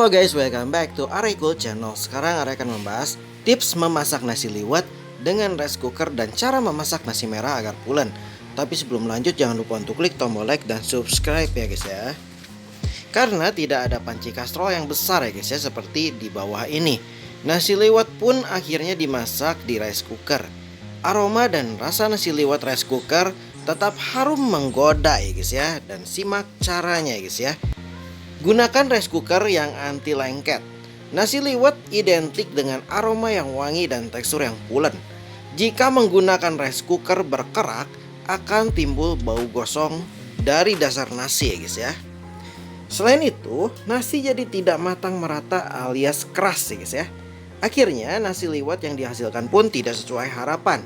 Halo guys, welcome back to Cool Channel. Sekarang Are akan membahas tips memasak nasi liwet dengan rice cooker dan cara memasak nasi merah agar pulen. Tapi sebelum lanjut jangan lupa untuk klik tombol like dan subscribe ya guys ya. Karena tidak ada panci kastrol yang besar ya guys ya, seperti di bawah ini. Nasi liwet pun akhirnya dimasak di rice cooker. Aroma dan rasa nasi liwet rice cooker tetap harum menggoda ya guys ya. Dan simak caranya ya guys ya. Gunakan rice cooker yang anti lengket. Nasi liwet identik dengan aroma yang wangi dan tekstur yang pulen. Jika menggunakan rice cooker berkerak, akan timbul bau gosong dari dasar nasi ya guys ya. Selain itu, nasi jadi tidak matang merata alias keras ya guys ya. Akhirnya nasi liwet yang dihasilkan pun tidak sesuai harapan.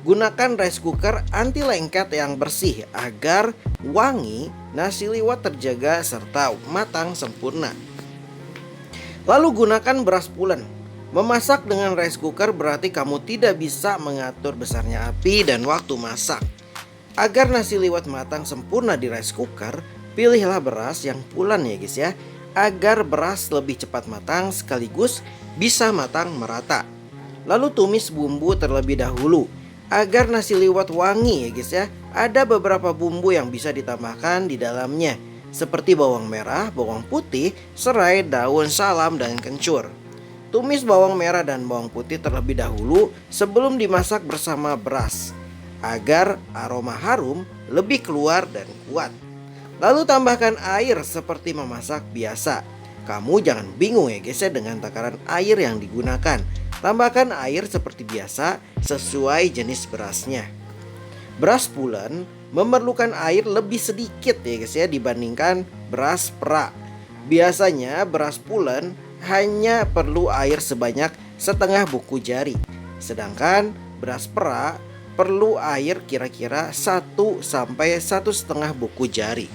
Gunakan rice cooker anti lengket yang bersih agar wangi nasi liwet terjaga serta matang sempurna. Lalu gunakan beras pulen. Memasak dengan rice cooker berarti kamu tidak bisa mengatur besarnya api dan waktu masak. Agar nasi liwet matang sempurna di rice cooker, pilihlah beras yang pulen ya guys ya, agar beras lebih cepat matang sekaligus bisa matang merata. Lalu tumis bumbu terlebih dahulu. Agar nasi liwet wangi ya guys ya, ada beberapa bumbu yang bisa ditambahkan di dalamnya, seperti bawang merah, bawang putih, serai, daun salam, dan kencur. Tumis bawang merah dan bawang putih terlebih dahulu sebelum dimasak bersama beras, agar aroma harum lebih keluar dan kuat. Lalu tambahkan air seperti memasak biasa. Kamu jangan bingung ya guys ya dengan takaran air yang digunakan. Tambahkan air seperti biasa sesuai jenis berasnya. Beras pulen memerlukan air lebih sedikit ya guys ya dibandingkan beras perak. Biasanya beras pulen hanya perlu air sebanyak setengah buku jari. Sedangkan beras perak perlu air kira-kira 1 sampai 1,5 buku jari.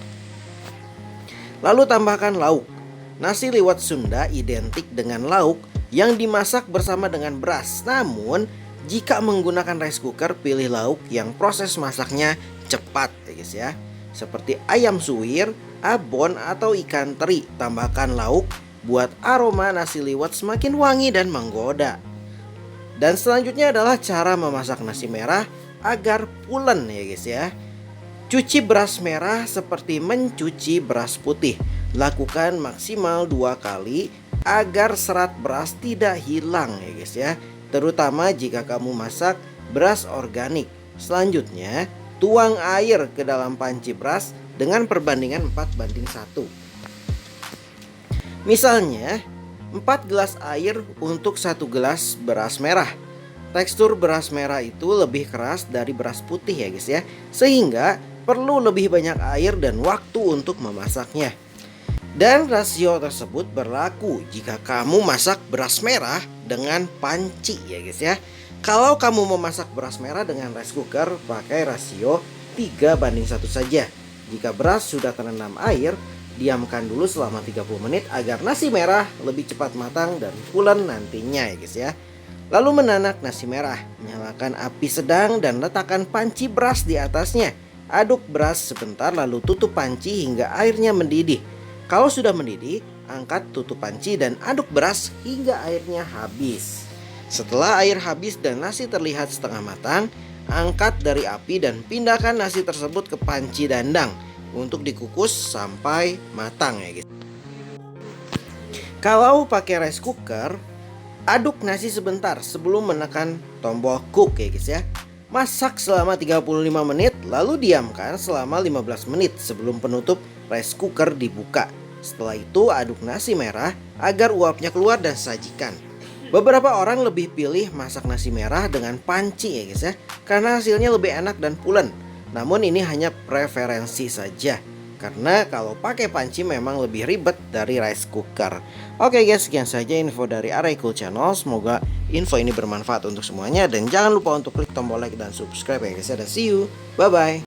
Lalu tambahkan lauk. Nasi liwet Sunda identik dengan lauk yang dimasak bersama dengan beras. Namun jika menggunakan rice cooker, pilih lauk yang proses masaknya cepat ya guys ya, seperti ayam suwir, abon, atau ikan teri. Tambahkan lauk buat aroma nasi liwet semakin wangi dan menggoda. Dan selanjutnya adalah cara memasak nasi merah agar pulen ya guys ya. Cuci beras merah seperti mencuci beras putih. Lakukan maksimal 2 kali agar serat beras tidak hilang ya guys ya, terutama jika kamu masak beras organik. Selanjutnya, tuang air ke dalam panci beras dengan perbandingan 4:1. Misalnya, 4 gelas air untuk 1 gelas beras merah. Tekstur beras merah itu lebih keras dari beras putih ya guys ya, sehingga perlu lebih banyak air dan waktu untuk memasaknya. Dan rasio tersebut berlaku jika kamu masak beras merah dengan panci ya guys ya. Kalau kamu memasak beras merah dengan rice cooker, pakai rasio 3:1 saja. Jika beras sudah terendam air, diamkan dulu selama 30 menit agar nasi merah lebih cepat matang dan pulen nantinya ya guys ya. Lalu menanak nasi merah. Nyalakan api sedang dan letakkan panci beras di atasnya. Aduk beras sebentar lalu tutup panci hingga airnya mendidih. Kalau sudah mendidih, angkat tutup panci dan aduk beras hingga airnya habis. Setelah air habis dan nasi terlihat setengah matang, angkat dari api dan pindahkan nasi tersebut ke panci dandang untuk dikukus sampai matang ya guys. Kalau pakai rice cooker, aduk nasi sebentar sebelum menekan tombol cook ya guys ya. Masak selama 35 menit lalu diamkan selama 15 menit sebelum penutup rice cooker dibuka. Setelah itu aduk nasi merah agar uapnya keluar dan sajikan. Beberapa orang lebih pilih masak nasi merah dengan panci ya guys ya, karena hasilnya lebih enak dan pulen. Namun ini hanya preferensi saja, karena kalau pakai panci memang lebih ribet dari rice cooker. Oke guys, sekian saja info dari Cool Channel. Semoga info ini bermanfaat untuk semuanya. Dan jangan lupa untuk klik tombol like dan subscribe ya guys ya. Dan see you, bye bye.